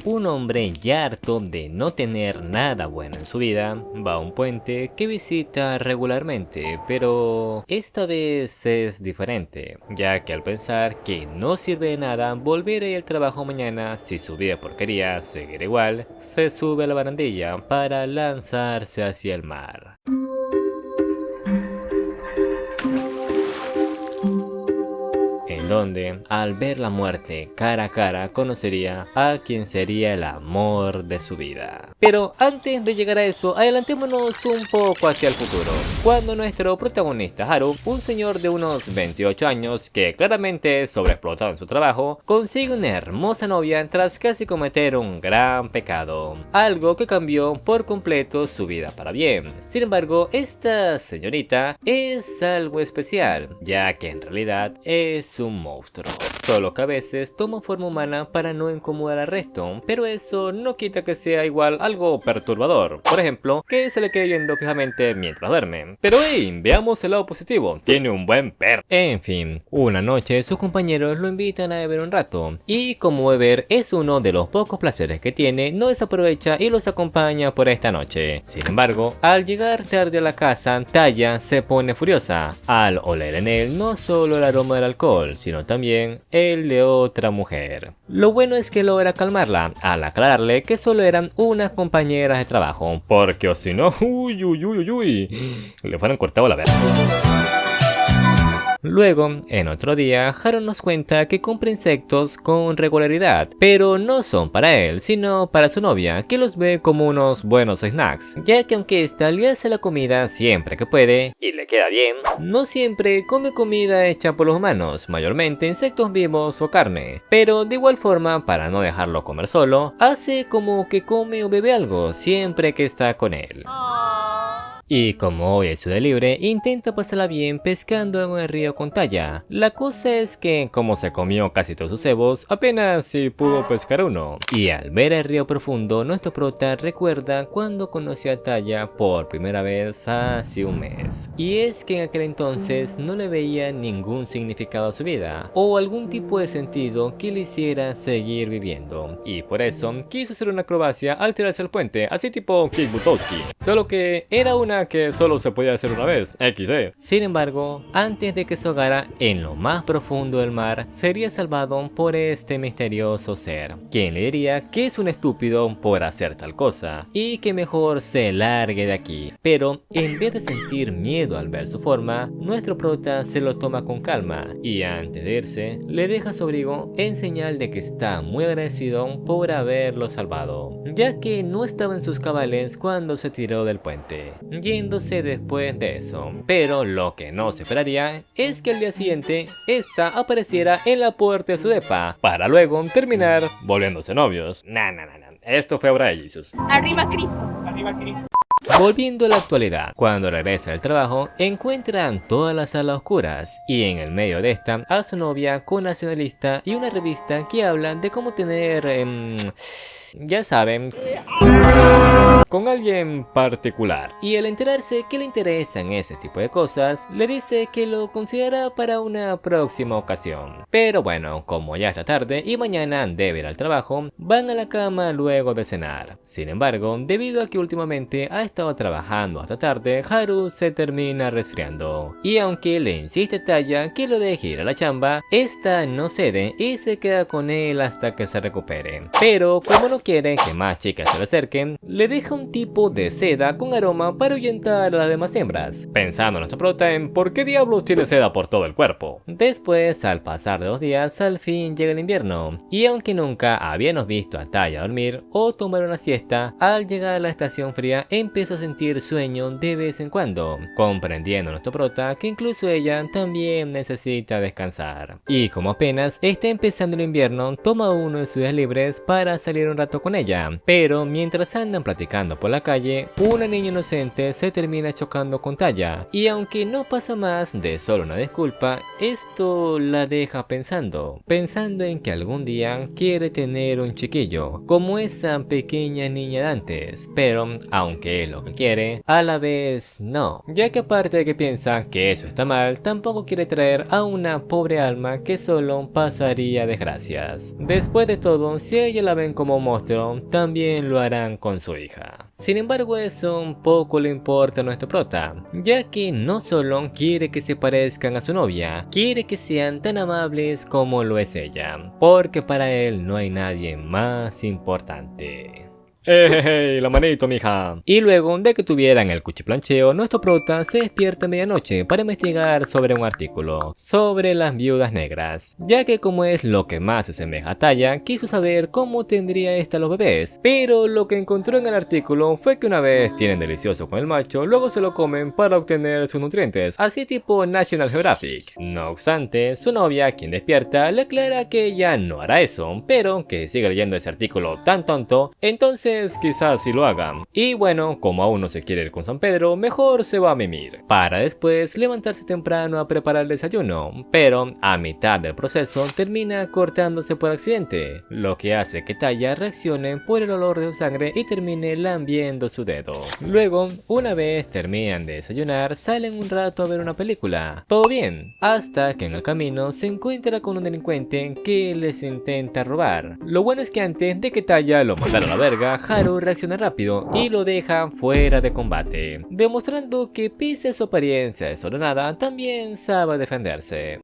un hombre ya harto de no tener nada bueno en su vida va a un puente que visita regularmente, pero esta vez es diferente, ya que al pensar que no sirve de nada volver al trabajo mañana si su vida porquería seguirá igual, se sube a la barandilla para lanzarse hacia el mar. En donde, al ver la muerte cara a cara, conocería a quien sería el amor de su vida. Pero antes de llegar a eso, adelantémonos un poco hacia el futuro, cuando nuestro protagonista Haru, un señor de unos 28 años que claramente sobreexplotado en su trabajo, consigue una hermosa novia tras casi cometer un gran pecado, algo que cambió por completo su vida para bien. Sin embargo, esta señorita es algo especial, ya que en realidad es un monstruo, solo que a veces toma forma humana para no incomodar al resto, pero eso no quita que sea igual algo perturbador. Por ejemplo, que se le quede viendo fijamente mientras duerme. Pero hey, veamos el lado positivo, tiene un buen perro. En fin, una noche sus compañeros lo invitan a beber un rato, y como beber es uno de los pocos placeres que tiene, no desaprovecha y los acompaña por esta noche. Sin embargo, al llegar tarde a la casa, Taya se pone furiosa al oler en él no solo el aroma del alcohol, sino también el de otra mujer. Lo bueno es que logra calmarla al aclararle que solo eran unas compañeras de trabajo, porque o si no, le fueran cortado la verga. Luego, en otro día, Haru nos cuenta que compra insectos con regularidad, pero no son para él, sino para su novia, que los ve como unos buenos snacks, ya que aunque esta le hace la comida siempre que puede, y le queda bien, no siempre come comida hecha por los humanos, mayormente insectos vivos o carne, pero de igual forma, para no dejarlo comer solo, hace como que come o bebe algo siempre que está con él. Y como hoy es su día libre, intenta pasarla bien pescando en el río con Taya. La cosa es que, como se comió casi todos sus cebos, apenas si pudo pescar uno. Y al ver el río profundo, nuestro prota recuerda cuando conoció a Taya por primera vez hace un mes. Y es que en aquel entonces no le veía ningún significado a su vida, o algún tipo de sentido que le hiciera seguir viviendo. Y por eso quiso hacer una acrobacia al tirarse al puente, así tipo Kick Butowski. Solo que era una que solo se podía hacer una vez, XD. Sin embargo, antes de que se ahogara en lo más profundo del mar, sería salvado por este misterioso ser, quien le diría que es un estúpido por hacer tal cosa, y que mejor se largue de aquí. Pero en vez de sentir miedo al ver su forma, nuestro prota se lo toma con calma, y antes de irse, le deja su abrigo en señal de que está muy agradecido por haberlo salvado, ya que no estaba en sus cabales cuando se tiró del puente, yéndose después de eso. Pero lo que no se esperaría es que al día siguiente esta apareciera en la puerta de su depa, para luego terminar volviéndose novios. Esto fue obra de Jesus. Arriba Cristo. Arriba Cristo. Volviendo a la actualidad, cuando regresa del trabajo, encuentran todas las salas oscuras, y en el medio de esta, a su novia con nacionalista y una revista que habla de cómo tener, ya saben, con alguien particular. Y al enterarse que le interesan ese tipo de cosas, le dice que lo considera para una próxima ocasión. Pero bueno, como ya está tarde y mañana debe ir al trabajo, van a la cama luego de cenar. Sin embargo, debido a que últimamente ha estado trabajando hasta tarde, Haru se termina resfriando. Y aunque le insiste a Taya que lo deje ir a la chamba, esta no cede y se queda con él hasta que se recupere. Pero como no quiere que más chicas se le acerquen, le deja un tipo de seda con aroma para ahuyentar a las demás hembras, pensando nuestro prota en por qué diablos tiene seda por todo el cuerpo. Después, al pasar de los días, al fin llega el invierno, y aunque nunca habíamos visto a Taya dormir o tomar una siesta, al llegar a la estación fría empezó a sentir sueño de vez en cuando, comprendiendo nuestro prota que incluso ella también necesita descansar. Y como apenas está empezando el invierno, toma uno de sus días libres para salir un rato con ella, pero mientras andan platicando por la calle, una niña inocente se termina chocando con Taya, y aunque no pasa más de solo una disculpa, esto la deja pensando en que algún día quiere tener un chiquillo, como esa pequeña niña de antes, pero aunque es lo que quiere, a la vez no, ya que aparte de que piensa que eso está mal, tampoco quiere traer a una pobre alma que solo pasaría desgracias. Después de todo, si a ella la ven como monstruo, también lo harán con su hija. Sin embargo, eso poco le importa a nuestro prota, ya que no solo quiere que se parezcan a su novia, quiere que sean tan amables como lo es ella, porque para él no hay nadie más importante. La manito, mija. Y luego de que tuvieran el cuchiplancheo, nuestro prota se despierta a medianoche para investigar sobre un artículo sobre las viudas negras, ya que como es lo que más se asemeja a Taya, quiso saber cómo tendría esta los bebés, pero lo que encontró en el artículo fue que una vez tienen delicioso con el macho, luego se lo comen para obtener sus nutrientes, así tipo National Geographic. No obstante, su novia, quien despierta, le aclara que ella no hará eso, pero que sigue leyendo ese artículo tan tonto, entonces quizás sí lo hagan. Y bueno, como aún no se quiere ir con San Pedro, mejor se va a mimir, para después levantarse temprano a preparar el desayuno, pero a mitad del proceso termina cortándose por accidente, lo que hace que Taya reaccione por el olor de su sangre y termine lambiendo su dedo. Luego, una vez terminan de desayunar, salen un rato a ver una película. Todo bien, hasta que en el camino se encuentra con un delincuente que les intenta robar. Lo bueno es que antes de que Taya lo mandara a la verga, Haru reacciona rápido y lo deja fuera de combate, demostrando que pese a su apariencia desordenada, también sabe defenderse.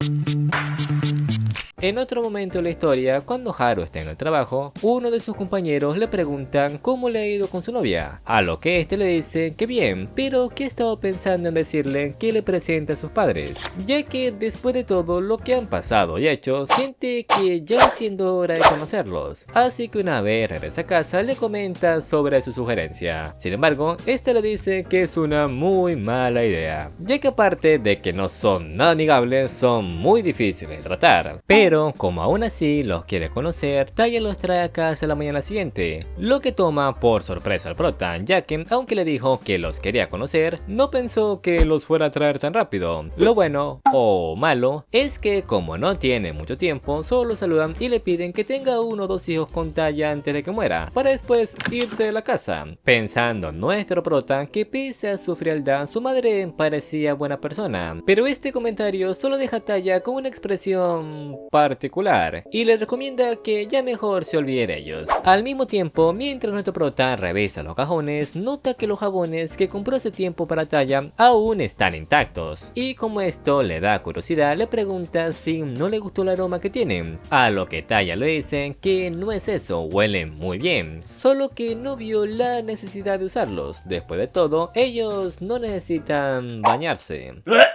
En otro momento de la historia, cuando Haru está en el trabajo, uno de sus compañeros le preguntan cómo le ha ido con su novia, a lo que este le dice que bien, pero que ha estado pensando en decirle que le presente a sus padres, ya que después de todo lo que han pasado y hecho, siente que ya va siendo hora de conocerlos. Así que una vez regresa a casa le comenta sobre su sugerencia. Sin embargo, este le dice que es una muy mala idea, ya que aparte de que no son nada amigables, son muy difíciles de tratar. Pero como aún así los quiere conocer, Taya los trae a casa la mañana siguiente, lo que toma por sorpresa al prota, ya que aunque le dijo que los quería conocer, no pensó que los fuera a traer tan rápido. Lo bueno, o malo, es que como no tiene mucho tiempo, solo saludan y le piden que tenga uno o dos hijos con Taya antes de que muera, para después irse de la casa. Pensando nuestro prota que pese a su frialdad, su madre parecía buena persona, pero este comentario solo deja a Taya con una expresión particular y le recomienda que ya mejor se olvide de ellos. Al mismo tiempo, mientras nuestro prota revisa los cajones, nota que los jabones que compró hace tiempo para Taya aún están intactos, y como esto le da curiosidad, le pregunta si no le gustó el aroma que tienen, a lo que Taya le dice que no es eso, huelen muy bien, solo que no vio la necesidad de usarlos. Después de todo, ellos no necesitan bañarse.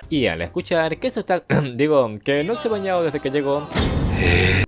Y al escuchar que eso está digo, que no se ha bañado desde que llegó,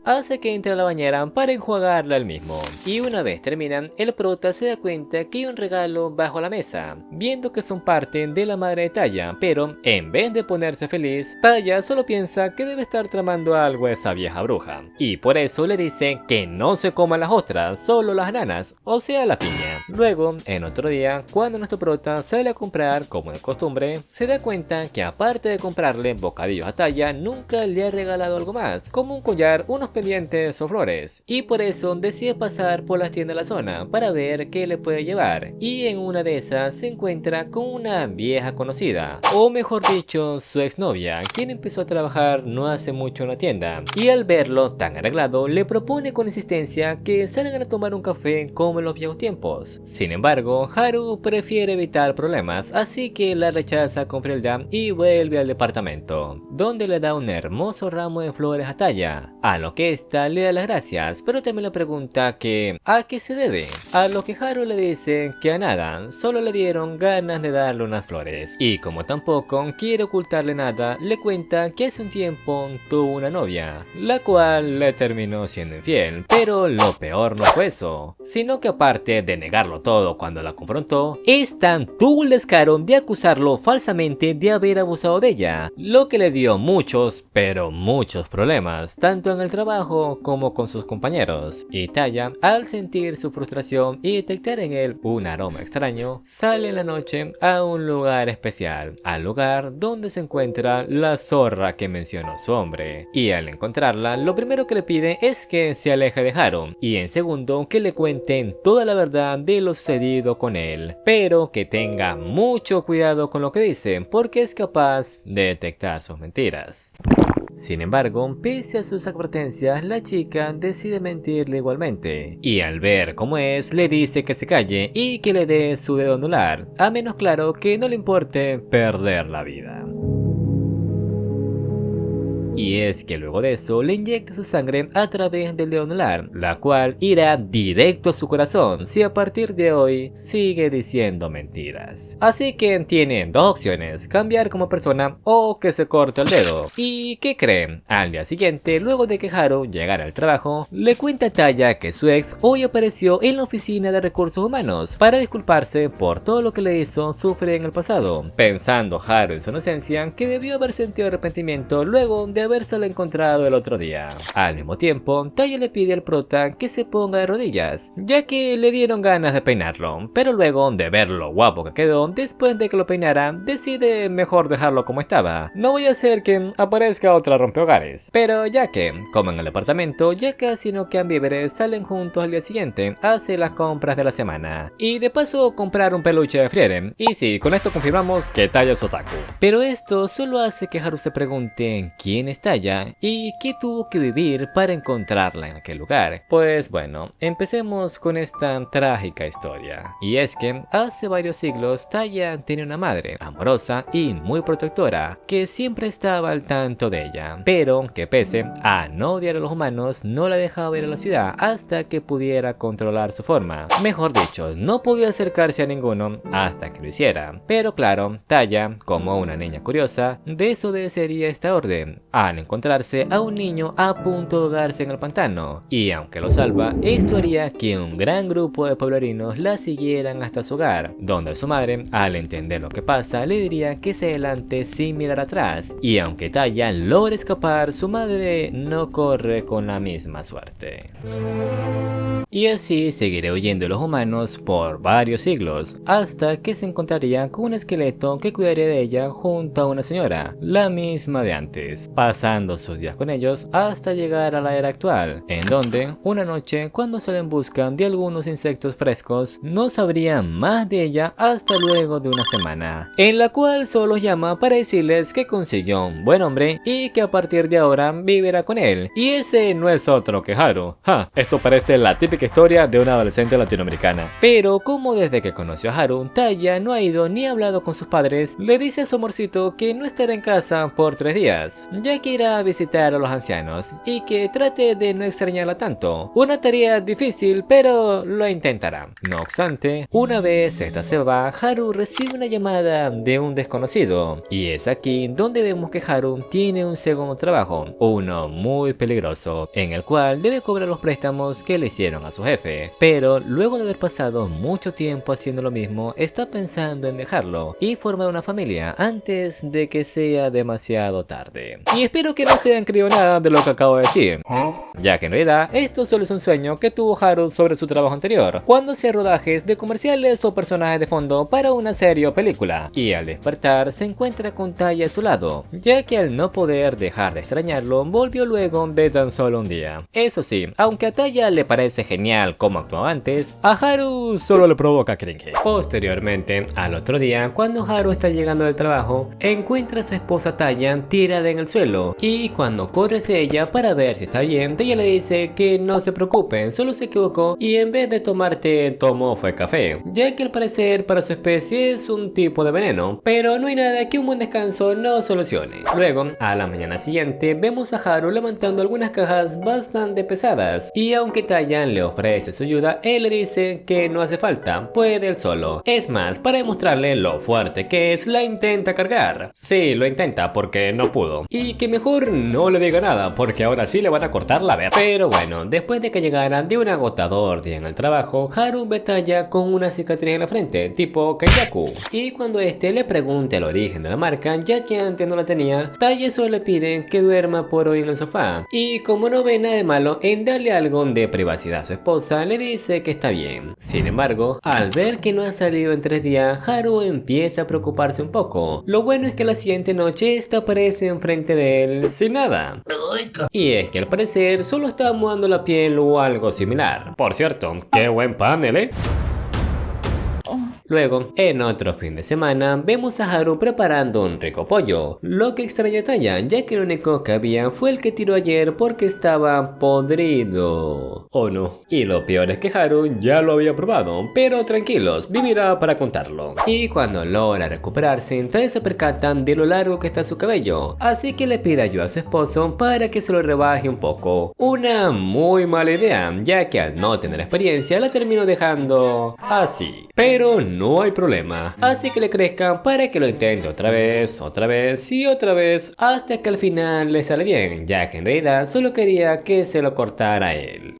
hace que entre a la bañera para enjuagarla él mismo. Y una vez terminan, el prota se da cuenta que hay un regalo bajo la mesa, viendo que son parte de la madre de Taya, pero en vez de ponerse feliz, Taya solo piensa que debe estar tramando algo a esa vieja bruja, y por eso le dice que no se coman las ostras, solo las nanas, o sea la piña. Luego, en otro día, cuando nuestro prota sale a comprar como de costumbre, se da cuenta que aparte de comprarle bocadillos a Taya, nunca le ha regalado algo más, como un collar, unos pendientes o flores, y por eso decide pasar por las tiendas de la zona para ver qué le puede llevar, y en una de esas se encuentra con una vieja conocida, o mejor dicho, su exnovia, quien empezó a trabajar no hace mucho en la tienda, y al verlo tan arreglado le propone con insistencia que salgan a tomar un café como en los viejos tiempos. Sin embargo, Haru prefiere evitar problemas, así que la rechaza con frialdad y vuelve al departamento, donde le da un hermoso ramo de flores a Taya, a lo que esta le da las gracias, pero también le pregunta que ¿a qué se debe? A lo que Haru le dice que a nada, solo le dieron ganas de darle unas flores, y como tampoco quiere ocultarle nada, le cuenta que hace un tiempo tuvo una novia, la cual le terminó siendo infiel, pero lo peor no fue eso, sino que aparte de negarlo todo cuando la confrontó, esta tuvo el descaro de acusarlo falsamente de haber abusado de ella, lo que le dio muchos, pero muchos problemas, tanto en el trabajo como con sus compañeros. Y Taya, al sentir su frustración y detectar en él un aroma extraño, sale en la noche a un lugar especial, al lugar donde se encuentra la zorra que mencionó su hombre, y al encontrarla, lo primero que le pide es que se aleje de Haru, y en segundo que le cuenten toda la verdad de lo sucedido con él, pero que tenga mucho cuidado con lo que dice, porque es capaz de detectar sus mentiras. Sin embargo, pese a sus advertencias, la chica decide mentirle igualmente. Y al ver cómo es, le dice que se calle y que le dé su dedo anular, a menos claro que no le importe perder la vida. Y es que luego de eso le inyecta su sangre a través del dedo anular, la cual irá directo a su corazón si a partir de hoy sigue diciendo mentiras. Así que tiene dos opciones, cambiar como persona o que se corte el dedo. ¿Y qué creen? Al día siguiente, luego de que Haru llegara al trabajo, le cuenta a Taya que su ex hoy apareció en la oficina de recursos humanos para disculparse por todo lo que le hizo sufrir en el pasado, pensando Haru en su inocencia que debió haber sentido arrepentimiento luego de habérselo encontrado el otro día. Al mismo tiempo, Taya le pide al prota que se ponga de rodillas, ya que le dieron ganas de peinarlo, pero luego de ver lo guapo que quedó después de que lo peinara, decide mejor dejarlo como estaba. No voy a hacer que aparezca otra rompehogares, pero ya que, como en el departamento, ya casi no quedan víveres, salen juntos al día siguiente a hacer las compras de la semana. Y de paso comprar un peluche de Frieren. Y sí, con esto confirmamos que Taya es otaku. Pero esto solo hace que Haru se pregunte quién es Taya y qué tuvo que vivir para encontrarla en aquel lugar. Pues bueno, empecemos con esta trágica historia. Y es que hace varios siglos Taya tenía una madre amorosa y muy protectora que siempre estaba al tanto de ella, pero que pese a no odiar a los humanos no la dejaba ir a la ciudad hasta que pudiera controlar su forma. Mejor dicho, no podía acercarse a ninguno hasta que lo hiciera. Pero claro, Taya, como una niña curiosa, desobedecería esta orden al encontrarse a un niño a punto de ahogarse en el pantano, y aunque lo salva, esto haría que un gran grupo de pueblerinos la siguieran hasta su hogar, donde su madre, al entender lo que pasa, le diría que se adelante sin mirar atrás, y aunque Taya logra escapar, su madre no corre con la misma suerte. Y así seguiré huyendo de los humanos por varios siglos, hasta que se encontraría con un esqueleto que cuidaría de ella junto a una señora, la misma de antes, pasando sus días con ellos hasta llegar a la era actual, en donde, una noche, cuando salen en busca de algunos insectos frescos, no sabrían más de ella hasta luego de una semana, en la cual solo los llama para decirles que consiguió un buen hombre y que a partir de ahora vivirá con él, y ese no es otro que Haru. Esto parece la típica historia de una adolescente latinoamericana. Pero como desde que conoció a Haru, Taya no ha ido ni hablado con sus padres, le dice a su amorcito que no estará en casa por 3 días, ya que irá a visitar a los ancianos y que trate de no extrañarla tanto. Una tarea difícil, pero lo intentará. No obstante, una vez esta se va, Haru recibe una llamada de un desconocido, y es aquí donde vemos que Haru tiene un segundo trabajo, uno muy peligroso, en el cual debe cobrar los préstamos que le hicieron a su jefe, pero luego de haber pasado mucho tiempo haciendo lo mismo, está pensando en dejarlo y formar una familia antes de que sea demasiado tarde. Y espero que no se hayan creído nada de lo que acabo de decir, ya que en realidad esto solo es un sueño que tuvo Haru sobre su trabajo anterior, cuando hacía rodajes de comerciales o personajes de fondo para una serie o película, y al despertar se encuentra con Taya a su lado, ya que al no poder dejar de extrañarlo, volvió luego de tan solo un día. Eso sí, aunque a Taya le parece genial como actuaba antes, a Haru solo le provoca cringe. Posteriormente, al otro día, cuando Haru está llegando del trabajo, encuentra a su esposa Taya tirada en el suelo, y cuando corre hacia ella para ver si está bien, ella le dice que no se preocupen, solo se equivocó y en vez de tomar té, tomó fue café, ya que al parecer para su especie es un tipo de veneno, pero no hay nada que un buen descanso no solucione. Luego, a la mañana siguiente, vemos a Haru levantando algunas cajas bastante pesadas, y aunque Taya le ofrece su ayuda, él le dice que no hace falta, puede él solo. Es más, para demostrarle lo fuerte que es, la intenta cargar. Sí, lo intenta porque no pudo, y que mejor no le diga nada porque ahora sí le van a cortar la verga. Pero bueno, después de que llegaran de un agotador día en el trabajo, Haru ve a Taya con una cicatriz en la frente, tipo Kenyaku, y cuando este le pregunta el origen de la marca, ya que antes no la tenía, Taya solo le pide que duerma por hoy en el sofá, y como no ve nada de malo en darle algo de privacidad a su esposa, le dice que está bien. Sin embargo, al ver que no ha salido en 3 días, Haru empieza a preocuparse un poco. Lo bueno es que la siguiente noche esta aparece enfrente de él sin nada, y es que al parecer solo está mudando la piel o algo similar. Por cierto, qué buen panel, Luego, en otro fin de semana, vemos a Haru preparando un rico pollo, lo que extraña a Taya, ya que lo único que había fue el que tiró ayer porque estaba podrido. ¿O no? Y lo peor es que Haru ya lo había probado, pero tranquilos, vivirá para contarlo. Y cuando logra recuperarse, Taya se percata de lo largo que está su cabello, así que le pide ayuda a su esposo para que se lo rebaje un poco. Una muy mala idea, ya que al no tener experiencia la terminó dejando así. Pero no hay problema, así que le crezcan para que lo intente otra vez y otra vez, hasta que al final le sale bien, ya que en realidad solo quería que se lo cortara él.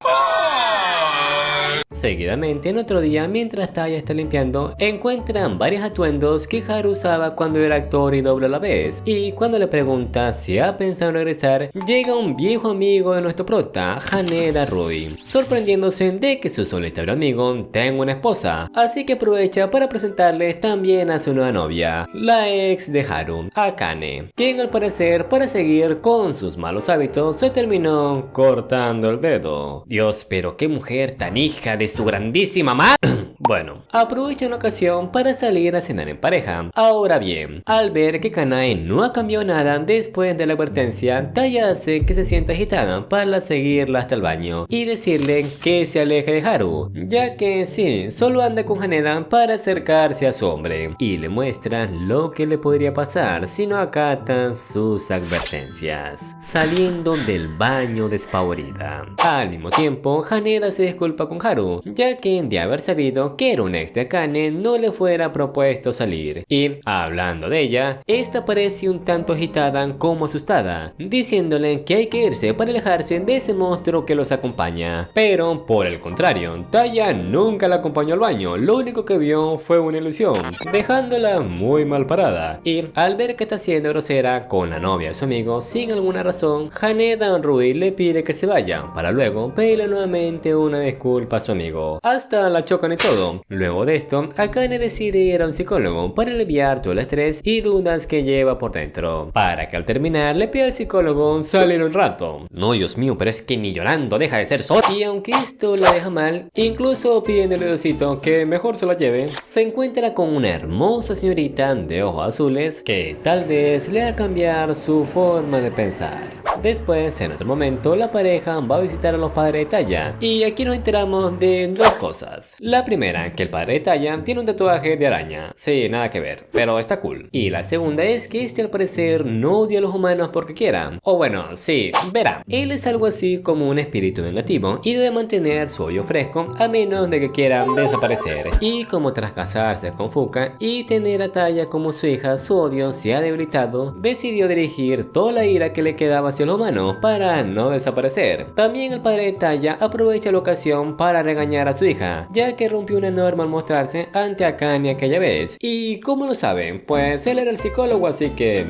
Seguidamente, en otro día, mientras Taya está limpiando, encuentran varios atuendos que Haru usaba cuando era actor y doble a la vez. Y cuando le pregunta si ha pensado en regresar, llega un viejo amigo de nuestro prota, Haneda Rui, sorprendiéndose de que su solitario amigo tenga una esposa. Así que aprovecha para presentarles también a su nueva novia, la ex de Haru, Akane, quien al parecer, para seguir con sus malos hábitos, se terminó cortando el dedo. Dios, pero qué mujer tan hija de su grandísima madre. Bueno, aprovecha una ocasión para salir a cenar en pareja. Ahora bien, al ver que Kanae no ha cambiado nada después de la advertencia, Taya hace que se sienta agitada para seguirla hasta el baño y decirle que se aleje de Haru, ya que sí, solo anda con Haneda para acercarse a su hombre, y le muestra lo que le podría pasar si no acata sus advertencias, saliendo del baño despavorida. Al mismo tiempo, Haneda se disculpa con Haru, ya que de haber sabido que era un ex de Akane no le fuera propuesto salir. Y hablando de ella, esta parece un tanto agitada como asustada, diciéndole que hay que irse para alejarse de ese monstruo que los acompaña. Pero por el contrario, Taya nunca la acompañó al baño, lo único que vio fue una ilusión, dejándola muy mal parada. Y al ver que está siendo grosera con la novia de su amigo sin alguna razón, Haneda Rui le pide que se vaya, para luego pedirle nuevamente una disculpa a su amigo. Hasta la chocan y todo. Luego de esto, Akane decide ir a un psicólogo para aliviar todo el estrés y dudas que lleva por dentro, para que al terminar le pida al psicólogo salir un rato. No, Dios mío, pero es que ni llorando deja de ser solo. Y aunque esto la deja mal, incluso pidiéndole a Diosito que mejor se la lleve, se encuentra con una hermosa señorita de ojos azules que tal vez le haga cambiar su forma de pensar. Después, en otro momento, la pareja va a visitar a los padres de Taya, y aquí nos enteramos de dos cosas. La primera, que el padre de Taya tiene un tatuaje de araña. Sí, nada que ver, pero está cool. Y la segunda es que este al parecer no odia a los humanos porque quiera. O bueno, sí, verá. Él es algo así como un espíritu vengativo y debe mantener su hoyo fresco a menos de que quieran desaparecer. Y como tras casarse con Fuka y tener a Taya como su hija, su odio se ha debilitado, decidió dirigir toda la ira que le quedaba hacia los humanos para no desaparecer. También el padre de Taya aprovecha la ocasión para regañar a su hija, ya que rompió una norma al mostrarse ante Akane aquella vez. ¿Y cómo lo saben? Pues él era el psicólogo, así que...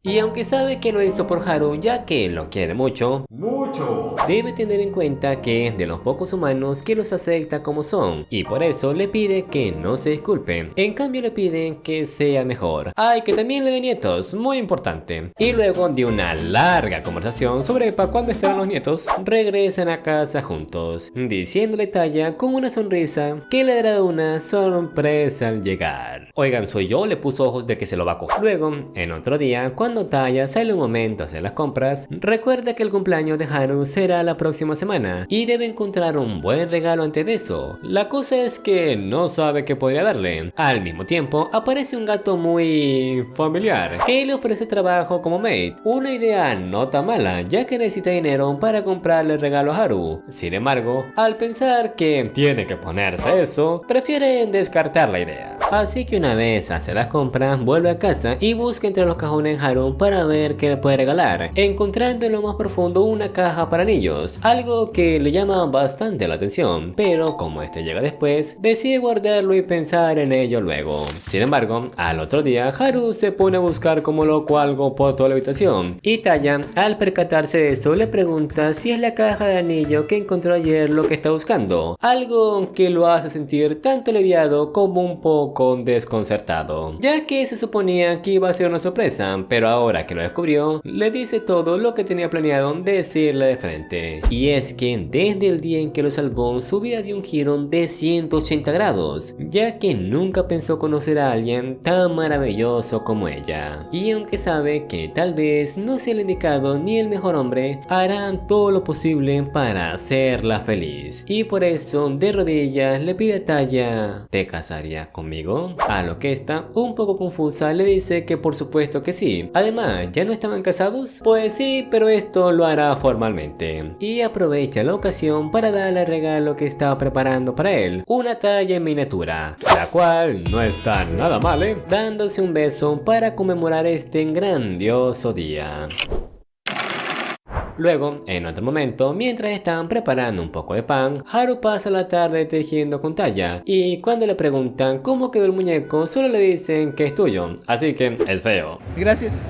Y aunque sabe que lo hizo por Haru, ya que lo quiere mucho, debe tener en cuenta que es de los pocos humanos que los acepta como son, y por eso le pide que no se disculpe. En cambio le pide que sea mejor. Ay, que también le dé nietos, muy importante. Y luego de una larga conversación sobre para cuándo estarán los nietos, regresan a casa juntos, diciéndole a Taya con una sonrisa que le dará una sorpresa al llegar. Oigan, soy yo, le puso ojos de que se lo va a coger. Luego, en otro día, cuando Taya sale un momento a hacer las compras, recuerda que el cumpleaños de Haru será la próxima semana y debe encontrar un buen regalo antes de eso. La cosa es que no sabe qué podría darle. Al mismo tiempo, aparece un gato muy familiar que le ofrece trabajo como maid. Una idea no tan mala, ya que necesita dinero para comprarle el regalo a Haru. Sin embargo, al pensar que tiene que ponerse eso, prefieren descartar la idea. Así que una vez hace las compras, vuelve a casa y busca entre los cajones Haru para ver qué le puede regalar, encontrando en lo más profundo una caja para anillos, algo que le llama bastante la atención, pero como este llega después, decide guardarlo y pensar en ello luego. Sin embargo, al otro día, Haru se pone a buscar como loco algo por toda la habitación, y Taya, al percatarse de esto, le pregunta si es la caja de anillo que encontró ayer lo que está buscando, algo que lo hace sentir tanto aliviado como un poco poco desconcertado, ya que se suponía que iba a ser una sorpresa, pero ahora que lo descubrió, le dice todo lo que tenía planeado decirle de frente. Y es que desde el día en que lo salvó, su vida dio un giro de 180 grados, ya que nunca pensó conocer a alguien tan maravilloso como ella. Y aunque sabe que tal vez no sea el indicado ni el mejor hombre, harán todo lo posible para hacerla feliz. Y por eso, de rodillas, le pide a Taya: ¿te casarías conmigo? A lo que esta, un poco confusa, le dice que por supuesto que sí. Además, ¿ya no estaban casados? Pues sí, pero esto lo hará formalmente. Y aprovecha la ocasión para darle el regalo que estaba preparando para él, una talla en miniatura, la cual no está nada mal, dándose un beso para conmemorar este grandioso día. Luego, en otro momento, mientras están preparando un poco de pan, Haru pasa la tarde tejiendo con Taya, y cuando le preguntan cómo quedó el muñeco, solo le dicen que es tuyo, así que es feo. Gracias,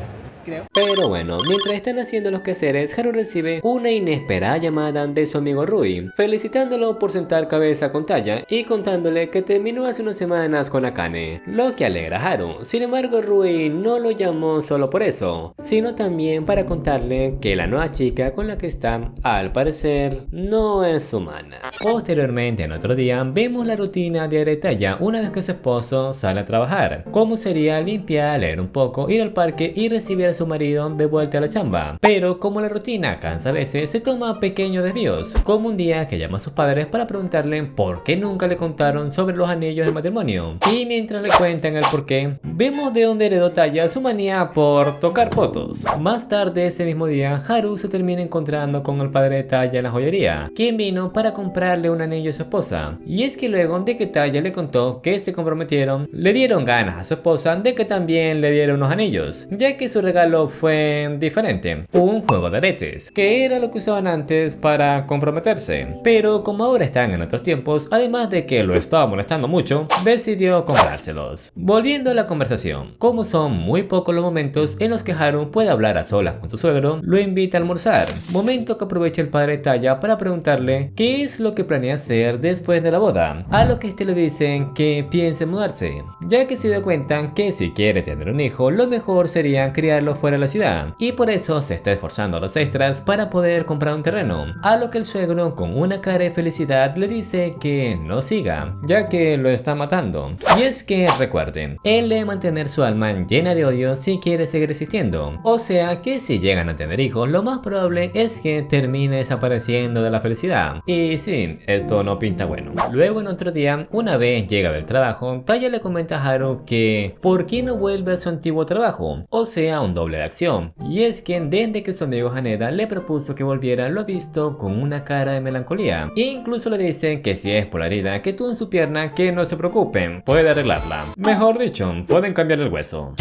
creo. Pero bueno, mientras están haciendo los quehaceres, Haru recibe una inesperada llamada de su amigo Rui, felicitándolo por sentar cabeza con Taya y contándole que terminó hace unas semanas con Akane, lo que alegra a Haru. Sin embargo, Rui no lo llamó solo por eso, sino también para contarle que la nueva chica con la que está, al parecer, no es humana. Posteriormente, en otro día, vemos la rutina diaria de Taya una vez que su esposo sale a trabajar, como sería limpiar, leer un poco, ir al parque y recibir a su marido de vuelta a la chamba. Pero como la rutina cansa a veces, se toma pequeños desvíos, como un día que llama a sus padres para preguntarle por qué nunca le contaron sobre los anillos de matrimonio. Y mientras le cuentan el porqué, vemos de dónde heredó Taya su manía por tocar fotos. Más tarde ese mismo día, Haru se termina encontrando con el padre de Taya en la joyería, quien vino para comprarle un anillo a su esposa. Y es que luego de que Taya le contó que se comprometieron, le dieron ganas a su esposa de que también le diera unos anillos, ya que su regalo fue diferente, un juego de aretes, que era lo que usaban antes para comprometerse. Pero como ahora están en otros tiempos, además de que lo estaba molestando mucho, decidió comprárselos. Volviendo a la conversación, como son muy pocos los momentos en los que Haru puede hablar a solas con su suegro, lo invita a almorzar, momento que aprovecha el padre de Taya para preguntarle qué es lo que planea hacer después de la boda, a lo que este le dicen que piense mudarse, ya que se da cuenta que si quiere tener un hijo, lo mejor sería criarlo fuera de la ciudad, y por eso se está esforzando a los extras para poder comprar un terreno, a lo que el suegro con una cara de felicidad le dice que no siga, ya que lo está matando. Y es que recuerden, él debe mantener su alma llena de odio si quiere seguir existiendo, o sea que si llegan a tener hijos, lo más probable es que termine desapareciendo de la felicidad. Y sí, esto no pinta bueno. Luego en otro día, una vez llega del trabajo, Taya le comenta a Haru que ¿por qué no vuelve a su antiguo trabajo? O sea, un doble de acción. Y es que desde que su amigo Haneda le propuso que volviera, lo ha visto con una cara de melancolía, e incluso le dicen que si es por la herida que tuvo en su pierna, que no se preocupen, puede arreglarla. Mejor dicho, pueden cambiar el hueso.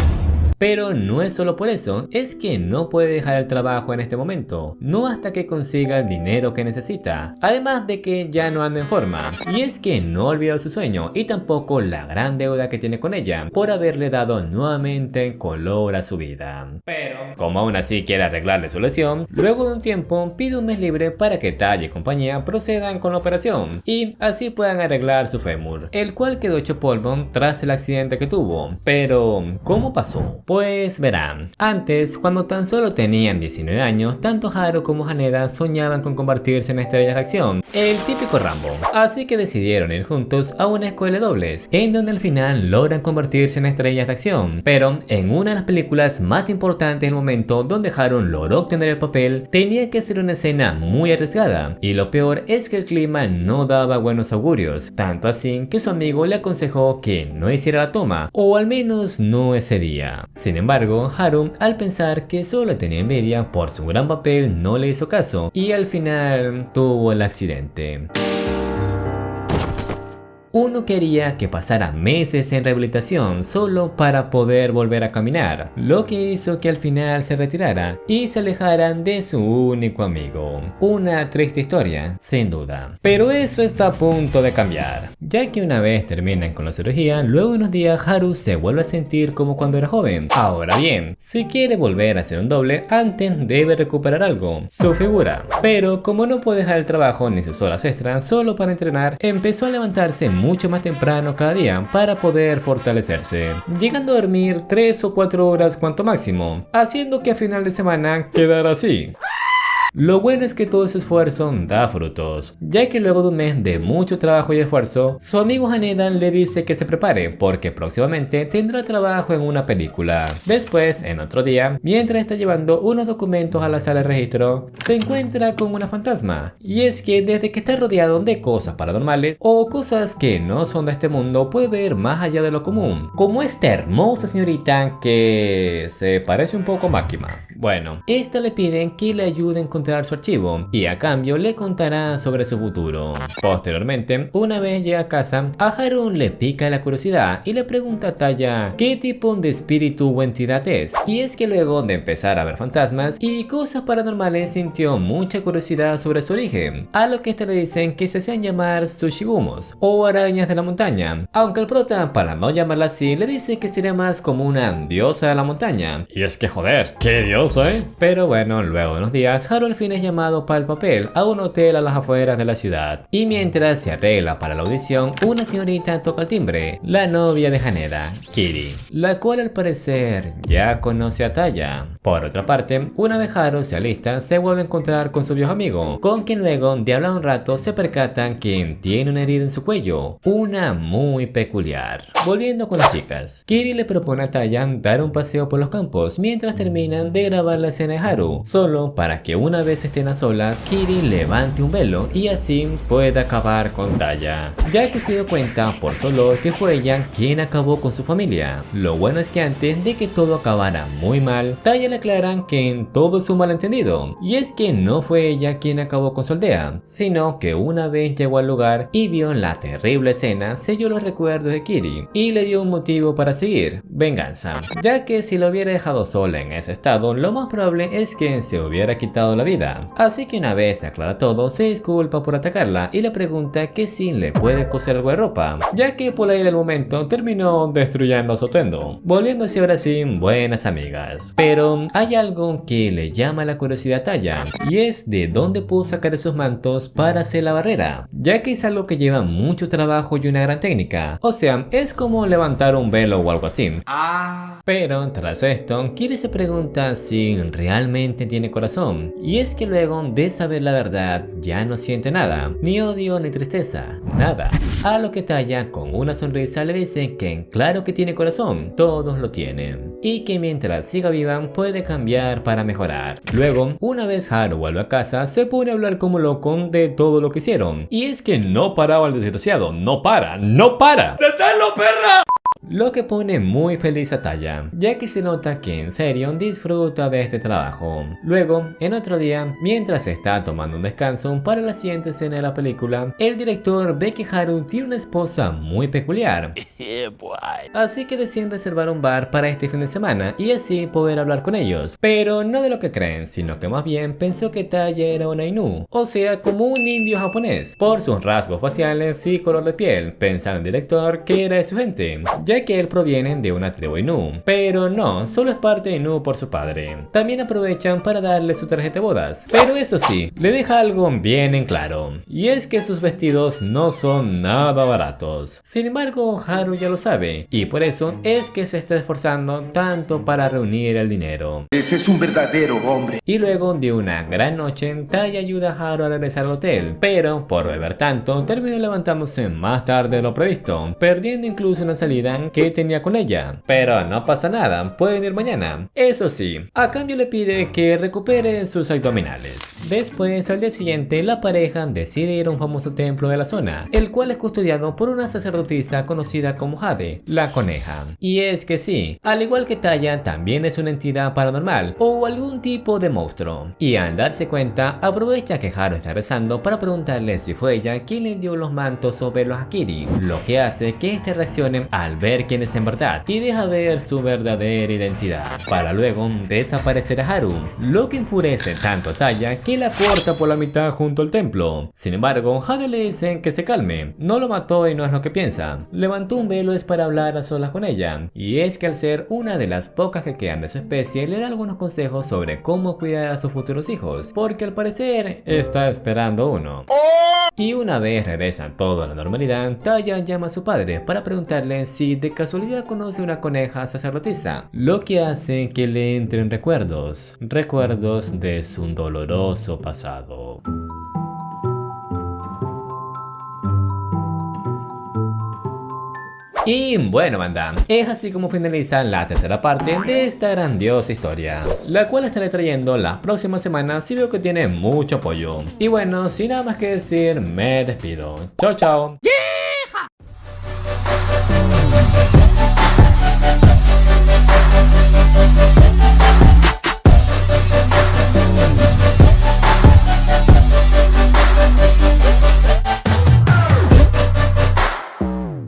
Pero no es solo por eso, es que no puede dejar el trabajo en este momento, no hasta que consiga el dinero que necesita, además de que ya no anda en forma, y es que no olvidó su sueño y tampoco la gran deuda que tiene con ella, por haberle dado nuevamente color a su vida. Pero, como aún así quiere arreglarle su lesión, luego de un tiempo pide un mes libre para que Taya y compañía procedan con la operación, y así puedan arreglar su fémur, el cual quedó hecho polvo tras el accidente que tuvo. Pero, ¿cómo pasó? Pues verán, antes, cuando tan solo tenían 19 años, tanto Haru como Haneda soñaban con convertirse en estrellas de acción, el típico Rambo. Así que decidieron ir juntos a una escuela de dobles, en donde al final logran convertirse en estrellas de acción. Pero en una de las películas más importantes del momento, donde Haru logró obtener el papel, tenía que ser una escena muy arriesgada, y lo peor es que el clima no daba buenos augurios, tanto así que su amigo le aconsejó que no hiciera la toma, o al menos no ese día. Sin embargo, Haru, al pensar que solo tenía envidia por su gran papel, no le hizo caso y al final tuvo el accidente. Uno quería que pasara meses en rehabilitación solo para poder volver a caminar, lo que hizo que al final se retirara y se alejaran de su único amigo. Una triste historia, sin duda. Pero eso está a punto de cambiar, ya que una vez terminan con la cirugía, luego de unos días Haru se vuelve a sentir como cuando era joven. Ahora bien, si quiere volver a hacer un doble, antes debe recuperar algo, su figura. Pero como no puede dejar el trabajo ni sus horas extras solo para entrenar, empezó a levantarse mucho más temprano cada día para poder fortalecerse, llegando a dormir 3 o 4 horas cuanto máximo, haciendo que a final de semana quedara así. Lo bueno es que todo ese esfuerzo da frutos, ya que luego de un mes de mucho trabajo y esfuerzo, su amigo Haneda le dice que se prepare porque próximamente tendrá trabajo en una película. Después, en otro día, mientras está llevando unos documentos a la sala de registro, se encuentra con una fantasma. Y es que desde que está rodeado de cosas paranormales o cosas que no son de este mundo, puede ver más allá de lo común, como esta hermosa señorita que se parece un poco a Máquina. Bueno, esta le piden que le ayude a encontrar su archivo y a cambio le contará sobre su futuro. Posteriormente, una vez llega a casa, a Haru le pica la curiosidad y le pregunta a Taya qué tipo de espíritu o entidad es. Y es que luego de empezar a ver fantasmas y cosas paranormales sintió mucha curiosidad sobre su origen, a lo que este le dicen que se hacen llamar Sushigumos o arañas de la montaña, aunque el prota, para no llamarla así, le dice que sería más como una diosa de la montaña. Y es que joder, qué diosa, Pero bueno, luego de unos días, Haru al fin es llamado para el papel a un hotel a las afueras de la ciudad. Y mientras se arregla para la audición, una señorita toca el timbre, la novia de Haneda, Kiri, la cual al parecer ya conoce a Taya. Por otra parte, una vez Haru se alista, se vuelve a encontrar con su viejo amigo, con quien luego de hablar un rato se percatan que tiene una herida en su cuello, una muy peculiar. Volviendo con las chicas, Kiri le propone a Taya dar un paseo por los campos mientras terminan de grabar la escena de Haru, solo para que una vez estén a solas, Kiri levante un velo y así pueda acabar con Taya, ya que se dio cuenta por su olor que fue ella quien acabó con su familia. Lo bueno es que antes de que todo acabara muy mal, Taya le aclaran que en todo es un malentendido, y es que no fue ella quien acabó con su aldea, sino que una vez llegó al lugar y vio la terrible escena, selló los recuerdos de Kiri y le dio un motivo para seguir: venganza, ya que si lo hubiera dejado sola en ese estado, lo más probable es que se hubiera quitado la vida. Así que una vez se aclara todo, se disculpa por atacarla y le pregunta que si le puede coser algo de ropa, ya que por ahí del momento terminó destruyendo su atuendo, volviéndose ahora sí buenas amigas. Pero hay algo que le llama la curiosidad a Taya, y es de dónde pudo sacar esos mantos para hacer la barrera, ya que es algo que lleva mucho trabajo y una gran técnica. O sea, es como levantar un velo o algo así. Pero tras esto, Kiri se pregunta si realmente tiene corazón, y es que luego de saber la verdad ya no siente nada, ni odio ni tristeza, nada. A lo que Taya con una sonrisa le dice que claro que tiene corazón, todos lo tienen, y que mientras siga viva puede cambiar para mejorar. Luego, una vez Haru vuelve a casa, se pone a hablar como loco de todo lo que hicieron, y es que no paraba el desgraciado, no para. ¡Deténlo, perra! Lo que pone muy feliz a Taya, ya que se nota que en serio disfruta de este trabajo. Luego, en otro día, mientras está tomando un descanso para la siguiente escena de la película, el director ve que Haru tiene una esposa muy peculiar. Así que deciden reservar un bar para este fin de semana y así poder hablar con ellos. Pero no de lo que creen, sino que más bien pensó que Taya era una Ainu, o sea, como un indio japonés, por sus rasgos faciales y color de piel. Pensaba el director que era de su gente, ya que él proviene de una tribu Ainu, pero no, solo es parte de Ainu por su padre. También aprovechan para darle su tarjeta de bodas, pero eso sí, le deja algo bien en claro, y es que sus vestidos no son nada baratos. Sin embargo, Haru ya lo sabe, y por eso es que se está esforzando tanto para reunir el dinero. Ese es un verdadero hombre. Y luego de una gran noche, Taya ayuda a Haru a regresar al hotel, pero por beber tanto, terminó levantándose más tarde de lo previsto, perdiendo incluso una salida que tenía con ella. Pero no pasa nada, pueden ir mañana. Eso sí, a cambio le pide que recupere sus abdominales. Después, al día siguiente, la pareja decide ir a un famoso templo de la zona, el cual es custodiado por una sacerdotisa conocida como Jade, la coneja. Y es que sí, al igual que Taya, también es una entidad paranormal o algún tipo de monstruo. Y al darse cuenta, aprovecha que Haru está rezando para preguntarle si fue ella quien le dio los mantos o velos a Kiri, lo que hace que este reaccione al ver quién es en verdad y deja ver su verdadera identidad, para luego desaparecer a Haru, lo que enfurece tanto a Taya que la corta por la mitad junto al templo. Sin embargo, Jade le dice que se calme, no lo mató y no es lo que piensa. Levantó un velo es para hablar a solas con ella, y es que al ser una de las pocas que quedan de su especie, le da algunos consejos sobre cómo cuidar a sus futuros hijos, porque al parecer está esperando uno. Y una vez regresan todo a la normalidad, Taya llama a su padre para preguntarle si de casualidad conoce una coneja sacerdotisa, lo que hace que le entren recuerdos de su doloroso pasado. Y bueno, banda, es así como finaliza la tercera parte de esta grandiosa historia, la cual estaré trayendo las próximas semanas si veo que tiene mucho apoyo. Y bueno, sin nada más que decir, me despido. Chao, chao.